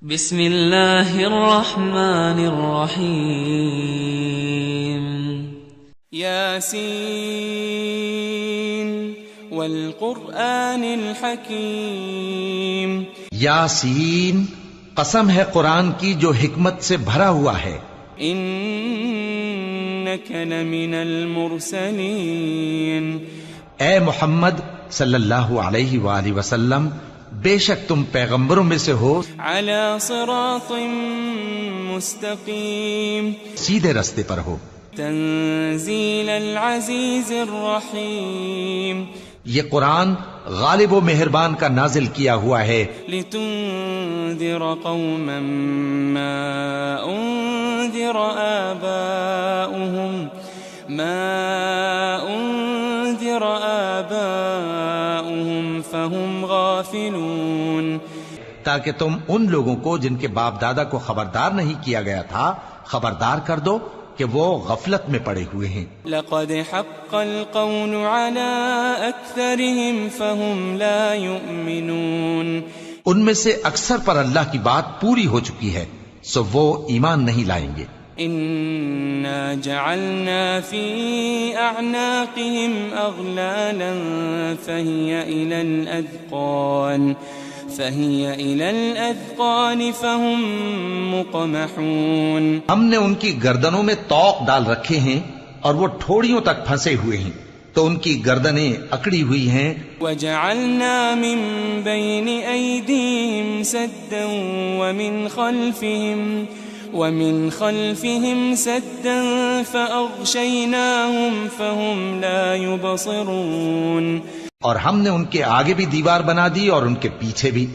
بسم اللہ الرحمن الرحیم یاسین والقرآن الحکیم یاسین، قسم ہے قرآن کی جو حکمت سے بھرا ہوا ہے. انک لمن المرسلین، اے محمد صلی اللہ علیہ وآلہ وسلم، بے شک تم پیغمبروں میں سے ہو، علی صراط مستقیم، سیدھے رستے پر ہو. تنزیل العزیز الرحیم، یہ قرآن غالب و مہربان کا نازل کیا ہوا ہے، لتنذر قوما ما انذر آباؤهم فهم غافلون، تاکہ تم ان لوگوں کو جن کے باپ دادا کو خبردار نہیں کیا گیا تھا خبردار کر دو کہ وہ غفلت میں پڑے ہوئے ہیں. لقد حق القول على اکثرهم فهم لا يؤمنون، ان میں سے اکثر پر اللہ کی بات پوری ہو چکی ہے سو وہ ایمان نہیں لائیں گے. انا جعلنا في اعناقهم اغلالا فهي الى الاذقان فهم مقمحون، ہم نے ان کی گردنوں میں طوق ڈال رکھے ہیں اور وہ ٹھوڑیوں تک پھنسے ہوئے ہیں تو ان کی گردنیں اکڑی ہوئی ہیں. وجعلنا من بين ايديهم سدا ومن خلفهم سدا فأغشيناهم فهم لا يبصرون، اور ہم نے ان کے آگے بھی دیوار بنا دی اور ان کے پیچھے بھی،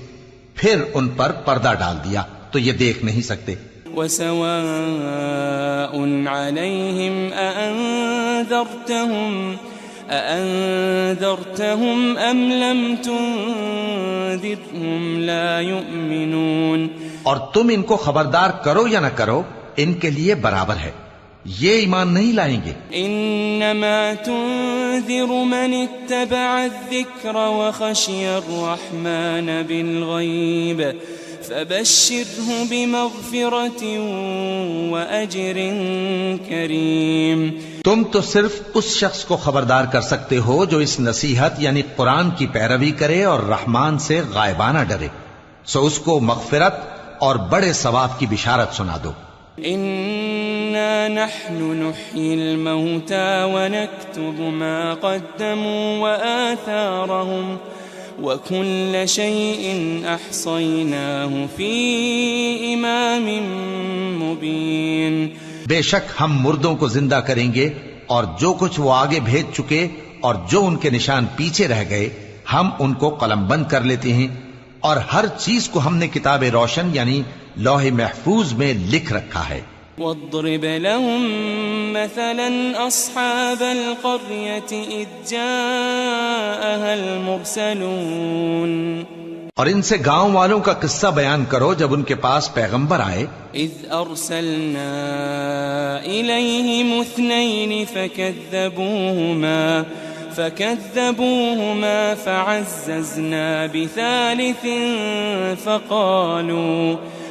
پھر ان پر پردہ ڈال دیا تو یہ دیکھ نہیں سکتے. وسواء عليهم أأنذرتهم أم لم تنذرهم لا يؤمنون، اور تم ان کو خبردار کرو یا نہ کرو ان کے لیے برابر ہے، یہ ایمان نہیں لائیں گے. انما تنذر من اتبع الذکر وخشی الرحمن بالغیب فبشره بمغفرة وأجر کریم، تم تو صرف اس شخص کو خبردار کر سکتے ہو جو اس نصیحت یعنی قرآن کی پیروی کرے اور رحمان سے غائبانہ ڈرے، سو اس کو مغفرت اور بڑے ثواب کی بشارت سنا دو. انا نحن نحيي الموتى ونكتب ما قدموا وآثارهم وكل شيء احصيناه في امام مبين، بے شک ہم مردوں کو زندہ کریں گے اور جو کچھ وہ آگے بھیج چکے اور جو ان کے نشان پیچھے رہ گئے ہم ان کو قلم بند کر لیتے ہیں، اور ہر چیز کو ہم نے کتاب روشن یعنی لوح محفوظ میں لکھ رکھا ہے. واضرب لهم مثلا اصحاب القرية اذ جاءها المرسلون، اور ان سے گاؤں والوں کا قصہ بیان کرو جب ان کے پاس پیغمبر آئے. اذ ارسلنا اليهم اثنين فكذبوهما فعززنا بثالث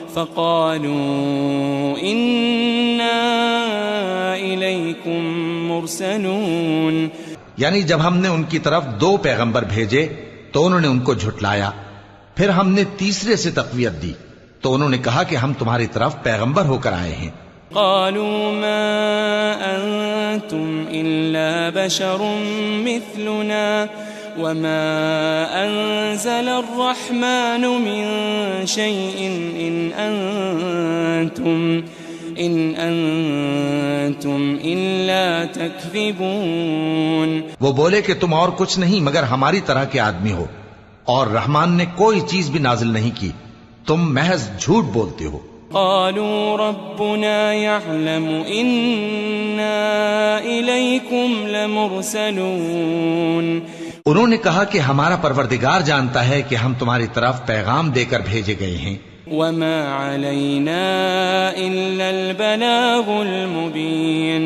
فقالوا إنا إليكم مرسلون، یعنی جب ہم نے ان کی طرف 2 پیغمبر بھیجے تو انہوں نے ان کو جھٹلایا، پھر ہم نے تیسرے سے تقویت دی تو انہوں نے کہا کہ ہم تمہاری طرف پیغمبر ہو کر آئے ہیں. قالوا ما أنتم إلا بشر مثلنا وما أنزل الرحمن من شيء إن أنتم إلا تكذبون، وہ بولے کہ تم اور کچھ نہیں مگر ہماری طرح کے آدمی ہو اور رحمان نے کوئی چیز بھی نازل نہیں کی، تم محض جھوٹ بولتے ہو. قالوا ربنا يعلم إنا إليكم لمرسلون، انہوں نے کہا کہ ہمارا پروردگار جانتا ہے کہ ہم تمہاری طرف پیغام دے کر بھیجے گئے ہیں. وما علينا إلا البلاغ المبين،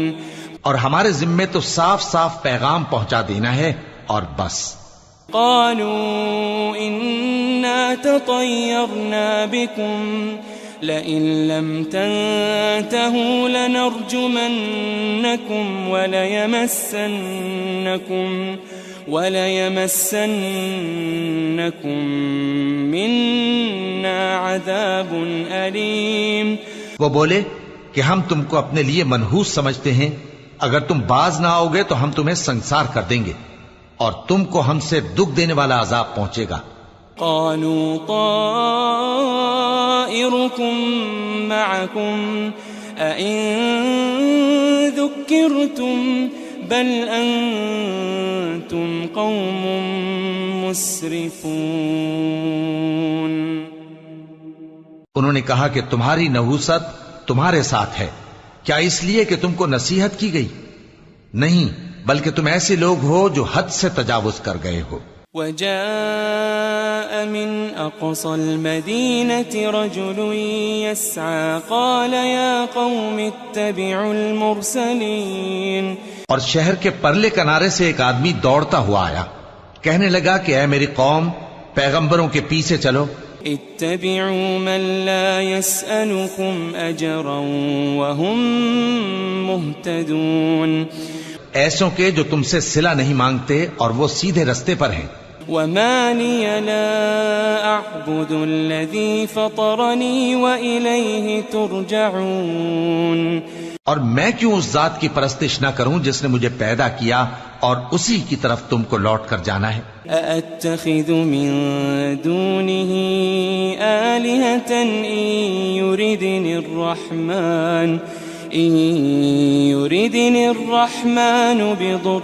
اور ہمارے ذمے تو صاف صاف پیغام پہنچا دینا ہے اور بس. قالوا إنا تطيرنا بكم لئن لم تنتهوا لنرجمنكم وليمسنكم منا عذاب أليم. وہ بولے کہ ہم تم کو اپنے لیے منحوس سمجھتے ہیں، اگر تم باز نہ آؤ گے تو ہم تمہیں سنسار کر دیں گے اور تم کو ہم سے دکھ دینے والا عذاب پہنچے گا. قالوا طائركم معكم أئن ذكرتم بل أنتم قوم مسرفون. انہوں نے کہا کہ تمہاری نحوست تمہارے ساتھ ہے، کیا اس لیے کہ تم کو نصیحت کی گئی؟ نہیں، بلکہ تم ایسے لوگ ہو جو حد سے تجاوز کر گئے ہو. وجاء من أقصى المدينة رجل يسعى قال يا قوم اتبعوا المرسلين. اور شہر کے پرلے کنارے سے ایک آدمی دوڑتا ہوا آیا، کہنے لگا کہ اے میری قوم، پیغمبروں کے پیچھے چلو. اتبعوا من لا يسألكم أجرا وهم مهتدون. ایسوں کے جو تم سے صلہ نہیں مانگتے اور وہ سیدھے رستے پر ہیں. وما لي لا أعبد الذي فطرني وإليه ترجعون. اور میں کیوں اس ذات کی پرستش نہ کروں جس نے مجھے پیدا کیا اور اسی کی طرف تم کو لوٹ کر جانا ہے. أأتخذ من دونه آلهة إن يردني الرحمن بضر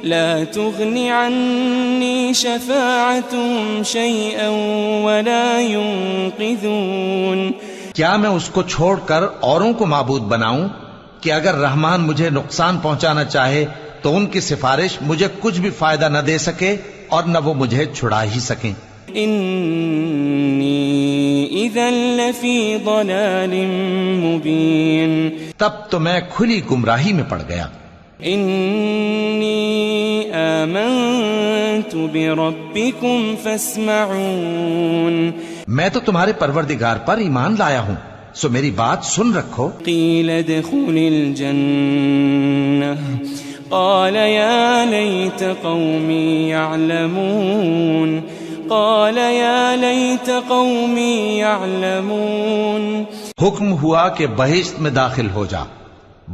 لا تغني عني شفاعتهم شيئا ولا ينقذون. کیا میں اس کو چھوڑ کر اوروں کو معبود بناؤں کہ اگر رحمان مجھے نقصان پہنچانا چاہے تو ان کی سفارش مجھے کچھ بھی فائدہ نہ دے سکے اور نہ وہ مجھے چھڑا ہی سکیں. انی اذا لفی ضلال مبین. تب تو میں کھلی گمراہی میں پڑ گیا. انی آمنت بربکم فاسمعون. میں تو تمہارے پروردگار پر ایمان لایا ہوں، سو میری بات سن رکھو. قیل ادخل الجنہ قال یا لیت قومی یعلمون. قال یا لیت قومی یعلمون. حکم ہوا کہ بہشت میں داخل ہو جا.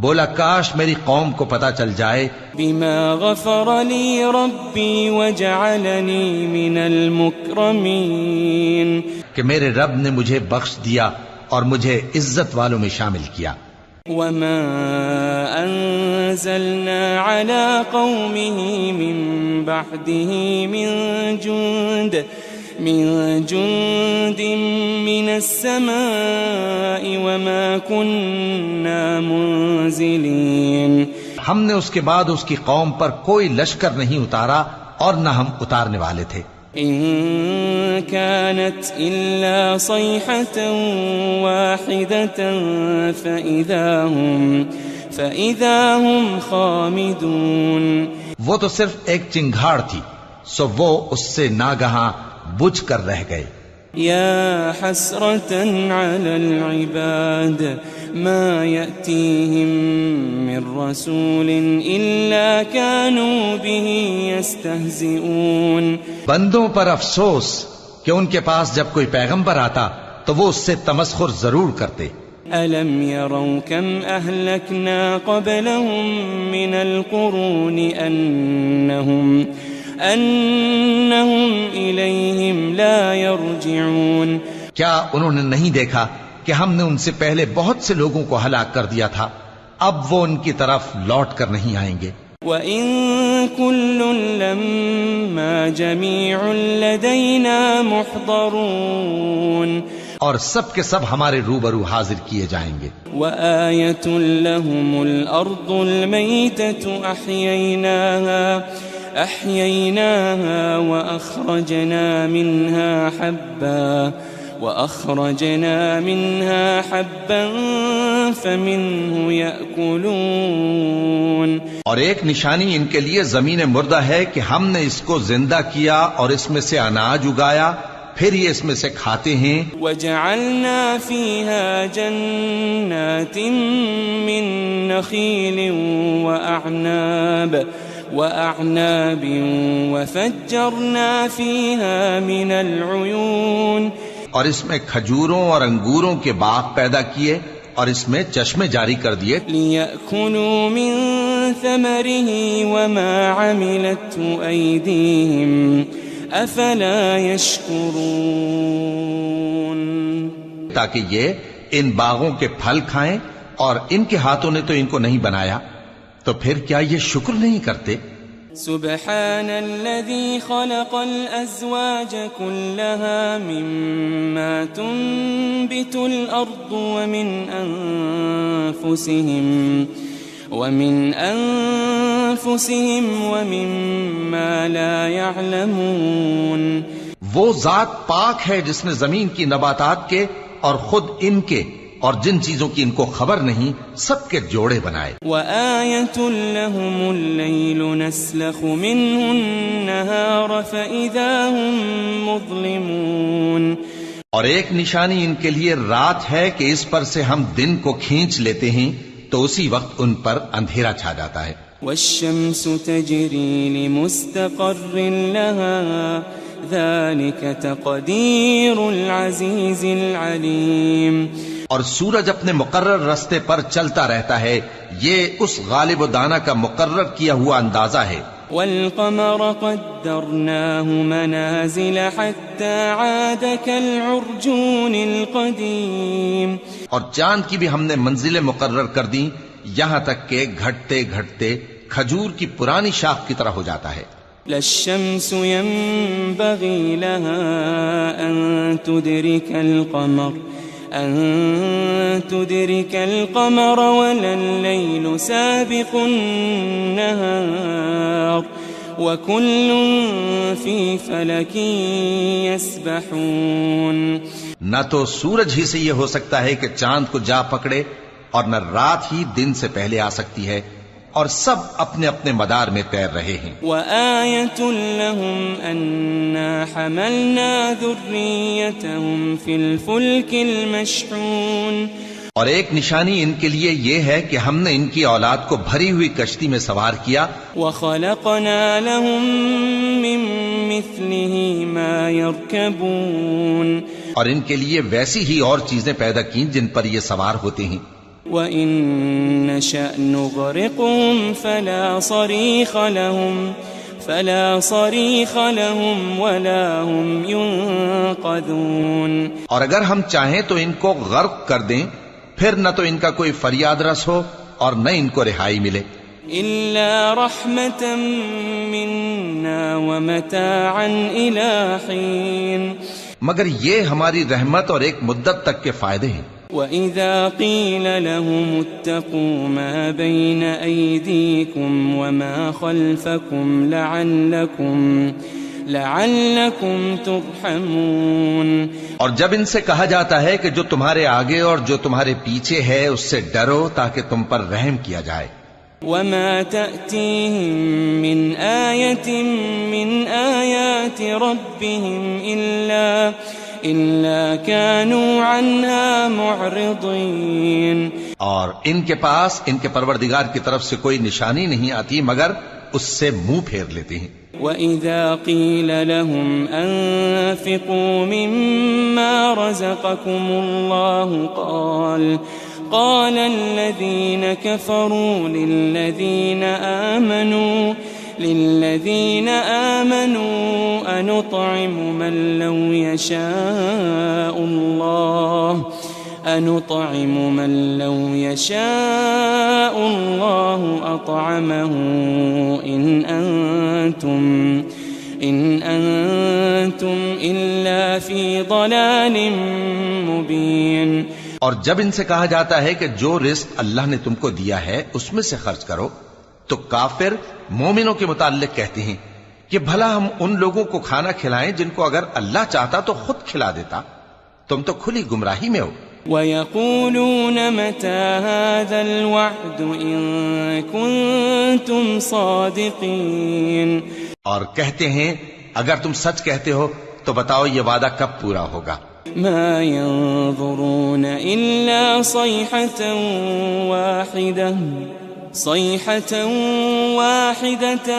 بولا کاش میری قوم کو پتا چل جائے. بما غفر لی ربی وجعلنی من المکرمین. کہ میرے رب نے مجھے بخش دیا اور مجھے عزت والوں میں شامل کیا. وما انزلنا على قومه من بعده من جند من السماء وما كنا منزلين. ہم نے اس کے بعد اس کی قوم پر کوئی لشکر نہیں اتارا اور نہ ہم اتارنے والے تھے. إن كانت إلا صيحة واحدة فإذا هم خامدون. وہ تو صرف ایک چنگھاڑ تھی، سو وہ اس سے ناگہاں بجھ کر رہ گئے. يا حسرة على العباد ما يأتيهم من رسول إلا كانوا به يستهزئون. بندوں پر افسوس کہ ان کے پاس جب کوئی پیغمبر آتا تو وہ اس سے تمسخر ضرور کرتے. ألم يروا كم أهلكنا قبلهم من القرون أنهم إليهم لا يرجعون. کیا انہوں نے نہیں دیکھا کہ ہم نے ان سے پہلے بہت سے لوگوں کو ہلاک کر دیا تھا، اب وہ ان کی طرف لوٹ کر نہیں آئیں گے. وَإِن كُلٌّ لَمَّا جَمِيعٌ لَدَيْنَا مُحْضَرُونَ. اور سب کے سب ہمارے روبرو حاضر کیے جائیں گے. وَآيَةٌ لَهُمُ الْأَرْضُ الْمَيْتَةُ أَحْيَيْنَاهَا وَأَخْرَجْنَا مِنْهَا حَبًّا وأخرجنا منها حبا فمنه يأكلون. اور ایک نشانی ان کے لیے زمین مردہ ہے کہ ہم نے اس کو زندہ کیا اور اس میں سے اناج اگایا، پھر یہ اس میں سے کھاتے ہیں. وجعلنا فيها جنات من نخيل وأعناب وفجرنا فيها من العيون. اور اس میں کھجوروں اور انگوروں کے باغ پیدا کیے اور اس میں چشمے جاری کر دیے. لِيَأْكُلُوا مِن ثَمَرِهِ وَمَا عَمِلَتْهُ أَيْدِيهِمْ أَفَلَا يَشْكُرُونَ. تاکہ یہ ان باغوں کے پھل کھائیں، اور ان کے ہاتھوں نے تو ان کو نہیں بنایا، تو پھر کیا یہ شکر نہیں کرتے؟ سبحان الذي خلق الأزواج كلها مما تنبت الأرض ومن أنفسهم ومما لا يعلمون. وہ ذات پاک ہے جس نے زمین کی نباتات کے اور خود ان کے اور جن چیزوں کی ان کو خبر نہیں سب کے جوڑے بنائے. وَآيَةٌ لَهُمُ اللَّيْلُ نَسْلَخُ مِنْهُ النَّهَارَ فَإِذَا هُمْ مُظْلِمُونَ. اور ایک نشانی ان کے لیے رات ہے کہ اس پر سے ہم دن کو کھینچ لیتے ہیں تو اسی وقت ان پر اندھیرا چھا جاتا ہے. وَالشَّمْسُ تَجْرِي لِمُسْتَقَرٍّ لَهَا ذَلِكَ تَقْدِيرُ الْعَزِيزِ الْعَلِيمِ. اور سورج اپنے مقرر رستے پر چلتا رہتا ہے، یہ اس غالب و دانا کا مقرر کیا ہوا اندازہ ہے. وَالْقَمَرَ قَدَّرْنَاهُ مَنَازِلَ حَتَّى عَادَ كَالْعُرْجُونِ الْقَدِيمِ. اور چاند کی بھی ہم نے منزلیں مقرر کر دیں یہاں تک کہ گھٹتے گھٹتے کھجور کی پرانی شاخ کی طرح ہو جاتا ہے. لَا الشَّمْسُ يَنبَغِي لَهَا أَن تُدْرِكَ الْقَمَرَ وَلَا اللَّيْلُ سَابِقُ النَّهَارِ وَكُلٌّ فِي فَلَكٍ يَسْبَحُونَ. نہ تو سورج ہی سے یہ ہو سکتا ہے کہ چاند کو جا پکڑے، اور نہ رات ہی دن سے پہلے آ سکتی ہے، اور سب اپنے اپنے مدار میں تیر رہے ہیں. وَآيَةٌ لَهُمْ أَنَّا حَمَلْنَا ذُرِّيَّتَهُمْ فِي الْفُلْكِ الْمَشْحُونِ. اور ایک نشانی ان کے لیے یہ ہے کہ ہم نے ان کی اولاد کو بھری ہوئی کشتی میں سوار کیا. وَخَلَقْنَا لَهُم مِّن مِّثْلِهِ مَا يَرْكَبُونَ. اور ان کے لیے ویسی ہی اور چیزیں پیدا کی جن پر یہ سوار ہوتے ہیں. وَإِن نَّشَأْ نُغْرِقْهُمْ فَلَا صَرِيخَ لَهُمْ وَلَا هُمْ يُنقَذُونَ. اور اگر ہم چاہیں تو ان کو غرق کر دیں، پھر نہ تو ان کا کوئی فریاد رس ہو اور نہ ان کو رہائی ملے. إِلَّا رَحْمَةً مِّنَّا وَمَتَاعًا إِلَىٰ حِينٍ. مگر یہ ہماری رحمت اور ایک مدت تک کے فائدے ہیں. وَإِذَا قِيلَ لَهُمُ اتَّقُوا مَا بَيْنَ أَيْدِيكُمْ وَمَا خَلْفَكُمْ لَعَلَّكُمْ تُرْحَمُونَ. اور جب ان سے کہا جاتا ہے کہ جو تمہارے آگے اور جو تمہارے پیچھے ہے اس سے ڈرو تاکہ تم پر رحم کیا جائے. وَمَا تَأْتِيهِم مِّنْ آيَةٍ مِّنْ آيَاتِ رَبِّهِمْ إِلَّا كَانُوا عَنْهَا مُعْرِضِينَ. اور ان کے پاس ان کے پروردگار کی طرف سے کوئی نشانی نہیں آتی مگر اس سے منہ پھیر لیتے ہیں. وَإِذَا قِيلَ لَهُمْ أَنفِقُوا مِمَّا رَزَقَكُمُ اللَّهُ قال الذين كفروا للذين آمنوا أنطعم من لو يشاء الله أطعمه إن أنتم إلا في ضلال مبين. اور جب ان سے کہا جاتا ہے کہ جو رزق اللہ نے تم کو دیا ہے اس میں سے خرچ کرو، تو کافر مومنوں کے متعلق کہتے ہیں کہ بھلا ہم ان لوگوں کو کھانا کھلائیں جن کو اگر اللہ چاہتا تو خود کھلا دیتا. تم تو کھلی گمراہی میں ہو. وَيَقُولُونَ مَتَى هَذَا الْوَعْدُ إِن كُنتُمْ صَادِقِينَ. اور کہتے ہیں اگر تم سچ کہتے ہو تو بتاؤ یہ وعدہ کب پورا ہوگا. مَا يَنظُرُونَ إِلَّا صَيْحَةً وَاحِدَةً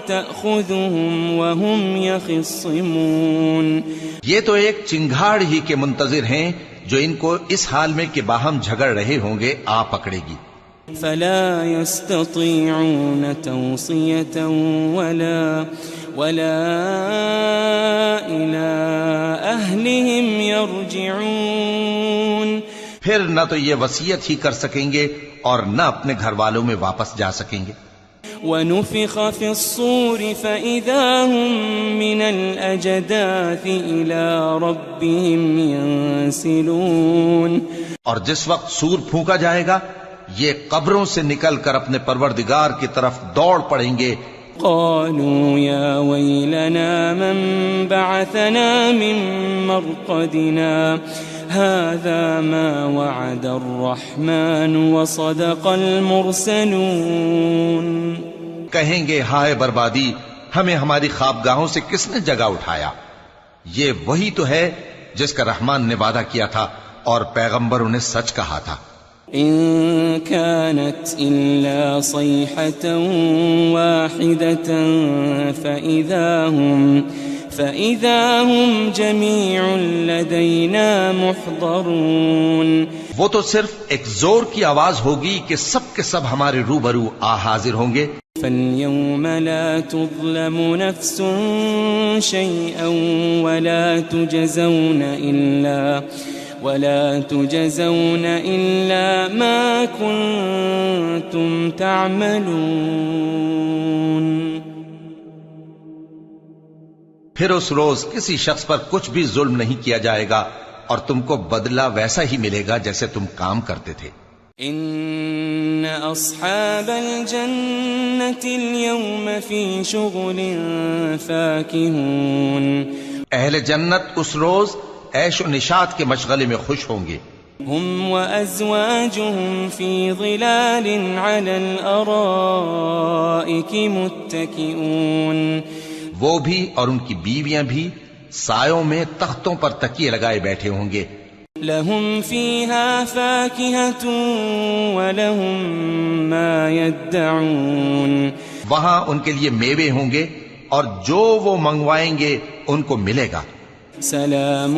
تَأْخُذُهُمْ وَهُمْ يَخِصِّمُونَ. یہ تو ایک چنگھاڑ ہی کے منتظر ہیں جو ان کو اس حال میں کہ باہم جھگڑ رہے ہوں گے آ پکڑے گی. فَلَا يَسْتَطِيعُونَ تَوْصِيَةً وَلَا إِلَىٰ أَهْلِهِمْ يَرْجِعُونَ. پھر نہ تو یہ وصیت ہی کر سکیں گے اور نہ اپنے گھر والوں میں واپس جا سکیں گے. وَنُفِخَ فِي الصُّورِ فَإِذَا هُم مِّنَ الْأَجْدَاثِ إِلَىٰ رَبِّهِمْ يَنسِلُونَ. اور جس وقت سور پھونکا جائے گا یہ قبروں سے نکل کر اپنے پروردگار کی طرف دوڑ پڑیں گے. قالوا يا ويلنا من بعثنا من مرقدنا هذا ما وعد الرحمن وصدق المرسلون. کہیں گے ہائے بربادی، ہمیں ہماری خوابگاہوں سے کس نے جگہ اٹھایا. یہ وہی تو ہے جس کا رحمان نے وعدہ کیا تھا اور پیغمبروں نے سچ کہا تھا. إن كانت إلا صيحة واحدة فإذا هم جميع لدينا محضرون. وہ تو صرف ایک زور کی آواز ہوگی کہ سب کے سب ہمارے روبرو حاضر ہوں گے. فاليوم لا تظلم نفس شيئا ولا تجزون إلا ما كنتم تعملون. پھر اس روز کسی شخص پر کچھ بھی ظلم نہیں کیا جائے گا اور تم کو بدلہ ویسا ہی ملے گا جیسے تم کام کرتے تھے. ان اصحاب الجنة اليوم في شغل فاكهون. اہل جنت اس روز عیش و نشاط کے مشغلے میں خوش ہوں گے. هم وأزواجهم في ظلال على الأرائك متكئون. وہ بھی اور ان کی بیویاں بھی سایوں میں تختوں پر تکیے لگائے بیٹھے ہوں گے. لهم فيها فاكهة ولهم ما يدعون. وہاں ان کے لیے میوے ہوں گے اور جو وہ منگوائیں گے ان کو ملے گا. سلام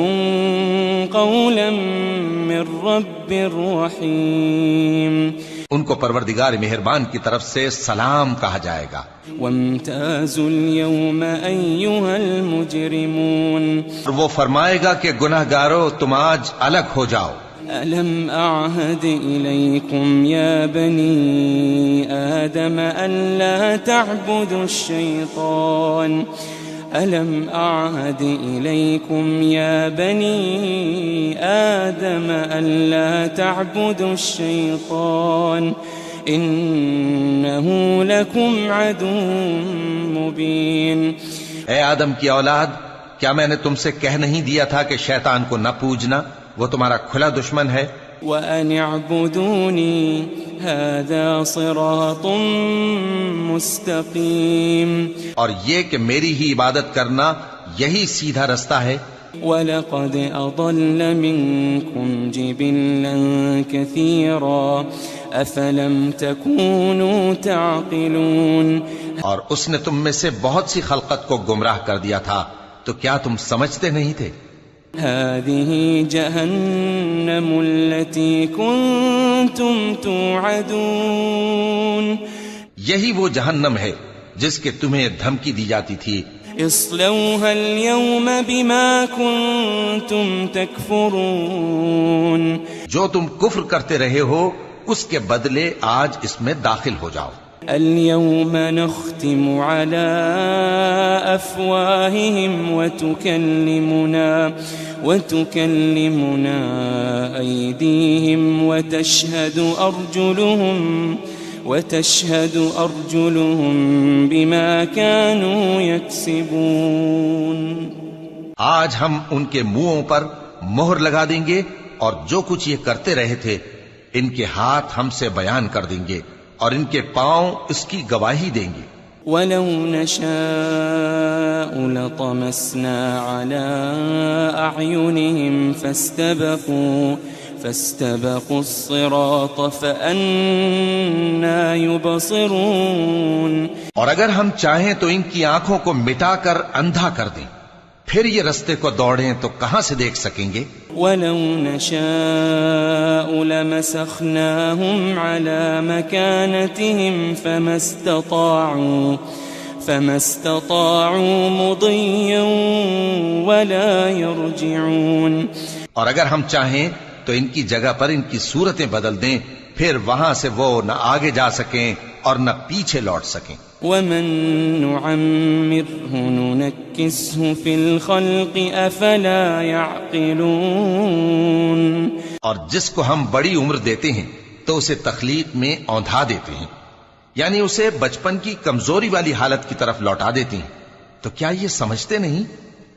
قولا من رب رحیم. ان کو پروردگار مہربان کی طرف سے سلام کہا جائے گا. وامتازوا اليوم أيها المجرمون. وہ فرمائے گا کہ گناہگارو تم آج الگ ہو جاؤ. ألم أعهد إليكم يا بني آدم ألا تعبدوا الشيطان. ألم أعهد إليكم يا بني آدم ألا تعبدوا الشيطان إنه لكم عدو مبين. اے آدم کی اولاد، کیا میں نے تم سے کہہ نہیں دیا تھا کہ شیطان کو نہ پوجنا، وہ تمہارا کھلا دشمن ہے. وَأَنِ اعْبُدُونِي هَذَا صِرَاطٌ مُسْتَقِيمٌ. اور یہ کہ میری ہی عبادت کرنا یہی سیدھا رستہ ہے. وَلَقَدْ أَضَلَّ مِنْكُمْ جِبِلًّا كَثِيرًا أَفَلَمْ تَكُونُوا تَعْقِلُونَ. اور اس نے تم میں سے بہت سی خلقت کو گمراہ کر دیا تھا، تو کیا تم سمجھتے نہیں تھے؟ هذه جهنم التي كنتم توعدون. یہی وہ جہنم ہے جس کے تمہیں دھمکی دی جاتی تھی. اصلوها اليوم بما كنتم تكفرون. جو تم کفر کرتے رہے ہو اس کے بدلے آج اس میں داخل ہو جاؤ. اليوم نختم على أفواههم وتكلمنا أيديهم وتشهد أرجلهم بما كانوا يكسبون. آج ہم ان کے منہوں پر مہر لگا دیں گے اور جو کچھ یہ کرتے رہے تھے ان کے ہاتھ ہم سے بیان کر دیں گے اور ان کے پاؤں اس کی گواہی دیں گے. وَلَوْ نَشَاءُ لَطَمَسْنَا عَلَىٰ أَعْيُنِهِمْ فَاسْتَبَقُوا الصِّرَاطَ فَأَنَّىٰ يُبْصِرُونَ. اور اگر ہم چاہیں تو ان کی آنکھوں کو مٹا کر اندھا کر دیں، پھر یہ رستے کو دوڑیں تو کہاں سے دیکھ سکیں گے؟ وَلَوْ نَشَاءُ لَمَسَخْنَاهُمْ عَلَىٰ مَكَانَتِهِمْ فَمَا اسْتَطَاعُوا مُضِيًّا وَلَا يَرْجِعُونَ. اور اگر ہم چاہیں تو ان کی جگہ پر ان کی صورتیں بدل دیں، پھر وہاں سے وہ نہ آگے جا سکیں اور نہ پیچھے لوٹ سکیں. وَمَن نُّعَمِّرْهُ نُنَكِّسْهُ فِي الْخَلْقِ أَفَلَا يَعْقِلُونَ. اور جس کو ہم بڑی عمر دیتے ہیں تو اسے تخلیق میں اوندھا دیتے ہیں، یعنی اسے بچپن کی کمزوری والی حالت کی طرف لوٹا دیتے ہیں. تو کیا یہ سمجھتے نہیں؟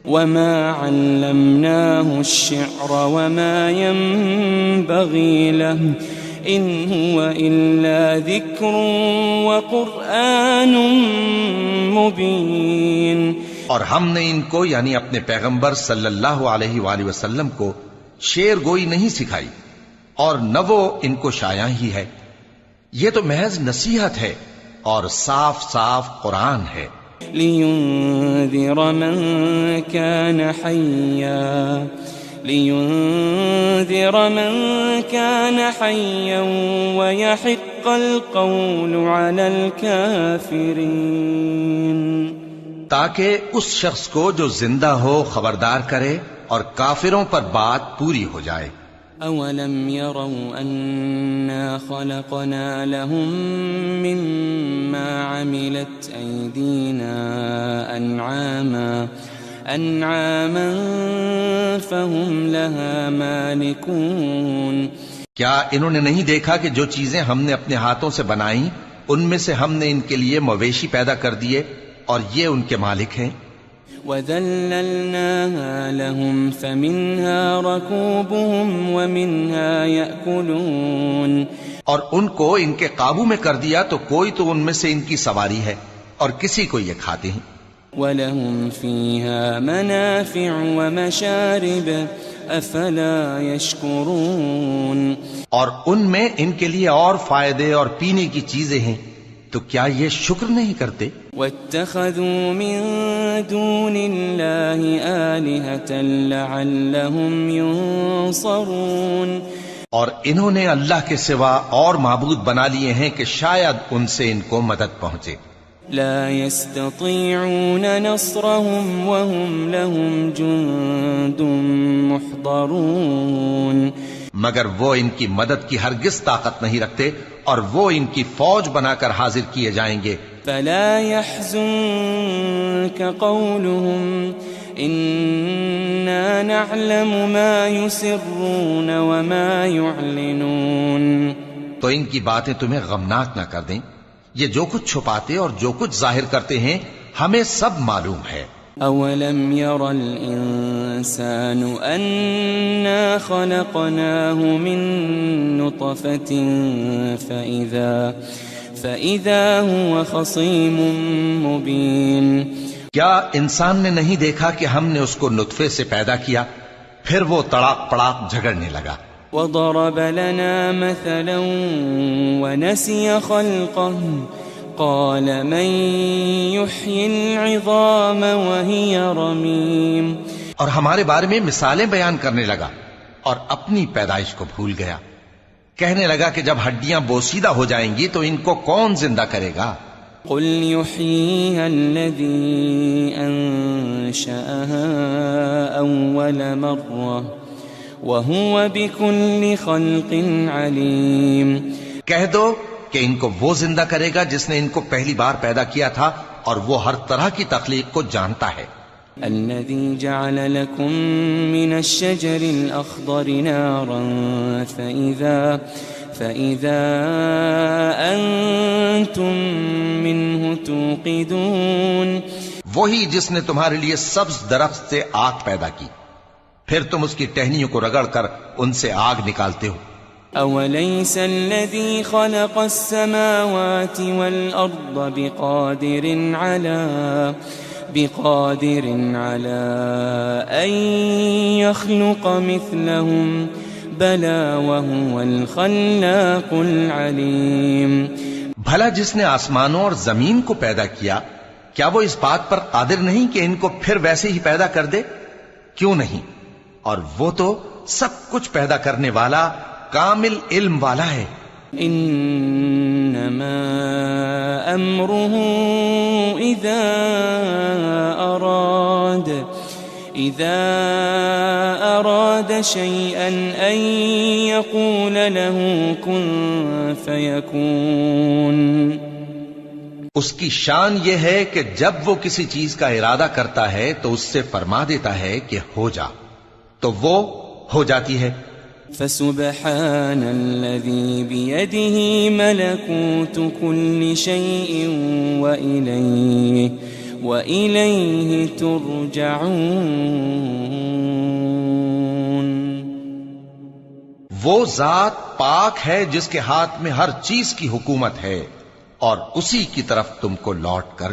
وَمَا عَلَّمْنَاهُ الشِّعْرَ وَمَا يَنبَغِي لَهُ إِنْ هُوَ إِلَّا ذِكْرٌ وَقُرْآنٌ مُبِينٌ. اور ہم نے ان کو یعنی اپنے پیغمبر صلی اللہ علیہ وآلہ وسلم کو شعر گوئی نہیں سکھائی اور نہ وہ ان کو شایع ہی ہے، یہ تو محض نصیحت ہے اور صاف صاف قرآن ہے. لِيُنذِرَ مَن كَانَ حَيًّا وَيَحِقَّ الْقَوْلُ عَلَى الْكَافِرِينَ. تاکہ اس شخص کو جو زندہ ہو خبردار کرے اور کافروں پر بات پوری ہو جائے. أَوَلَمْ يَرَوْا أَنَّا خَلَقْنَا لَهُم مِّمَّا عَمِلَتْ أَيْدِينَا أَنْعَامًا فَهُمْ لَهَا مَالِكُونَ. کیا انہوں نے نہیں دیکھا کہ جو چیزیں ہم نے اپنے ہاتھوں سے بنائیں ان میں سے ہم نے ان کے لیے مویشی پیدا کر دیے اور یہ ان کے مالک ہیں. وَذَلَّلْنَاهَا لَهُمْ فَمِنْهَا رَكُوبُهُمْ وَمِنْهَا يَأْكُلُونَ. اور ان کو ان کے قابو میں کر دیا تو کوئی تو ان میں سے ان کی سواری ہے اور کسی کو یہ کھاتے ہیں. وَلَهُمْ فِيهَا مَنَافِعُ وَمَشَارِبُ أَفَلَا يَشْكُرُونَ. اور ان میں ان کے لیے اور فائدے اور پینے کی چیزیں ہیں، تو کیا یہ شکر نہیں کرتے؟ وَاتَّخَذُوا مِن دُونِ اللَّهِ آلِهَةً لَعَلَّهُمْ يُنصَرُونَ. اور انہوں نے اللہ کے سوا اور معبود بنا لیے ہیں کہ شاید ان سے ان کو مدد پہنچے. لا يستطيعون نصرهم وهم لهم جند محضرون. مگر وہ ان کی مدد کی ہرگز طاقت نہیں رکھتے اور وہ ان کی فوج بنا کر حاضر کیے جائیں گے. فلا يحزنك قولهم إنا نعلم ما يسرون وما يعلنون. تو ان کی باتیں تمہیں غمناک نہ کر دیں، یہ جو کچھ چھپاتے اور جو کچھ ظاہر کرتے ہیں ہمیں سب معلوم ہے. أَوَلَمْ يَرَ الْإِنسَانُ أَنَّا خَلَقْنَاهُ مِن نُّطْفَةٍ فَإِذَا هُوَ خَصِيمٌ مُّبِينٌ. کیا انسان نے نہیں دیکھا کہ ہم نے اس کو نطفے سے پیدا کیا پھر وہ تڑاک پڑاک جھگڑنے لگا. وَضَرَبَ لَنَا مَثَلًا وَنَسِيَ خَلْقَهُ قَالَ مَن يُحْيِي الْعِظَامَ وَهِيَ رَمِيمٌ. اور ہمارے بارے میں مثالیں بیان کرنے لگا اور اپنی پیدائش کو بھول گیا. کہنے لگا کہ جب ہڈیاں بوسیدہ ہو جائیں گی تو ان کو کون زندہ کرے گا؟ قُلْ يُحْيِيهَا الَّذِي أَنشَأَهَا أَوَّلَ مَرَّةٍ وَهُوَ بِكُلِّ خَلْقٍ عَلِيمٌ. کہہ دو کہ ان کو وہ زندہ کرے گا جس نے ان کو پہلی بار پیدا کیا تھا اور وہ ہر طرح کی تخلیق کو جانتا ہے. الذي جعل لكم من الشجر الأخضر نارا فإذا أنتم منه توقدون. وہی جس نے تمہارے لیے سبز درخت سے آگ پیدا کی پھر تم اس کی ٹہنیوں کو رگڑ کر ان سے آگ نکالتے ہو. أوليس الذي خلق السماوات والأرض بقادر على أن يخلق مثلهم بلى وهو الخلاق العليم. بھلا جس نے آسمانوں اور زمین کو پیدا کیا کیا وہ اس بات پر قادر نہیں کہ ان کو پھر ویسے ہی پیدا کر دے؟ کیوں نہیں، اور وہ تو سب کچھ پیدا کرنے والا کامل علم والا ہے. انما امره اذا اراد شيئا ان يقول له كن فيكون. اس کی شان یہ ہے کہ جب وہ کسی چیز کا ارادہ کرتا ہے تو اس سے فرما دیتا ہے کہ ہو جا، تو وہ ہو جاتی ہے. فسبحان الذي بيده ملكوت كل شيء وإليه ترجعون. وہ ذات پاک ہے جس کے ہاتھ میں ہر چیز کی حکومت ہے اور اسی کی طرف تم کو لوٹ کر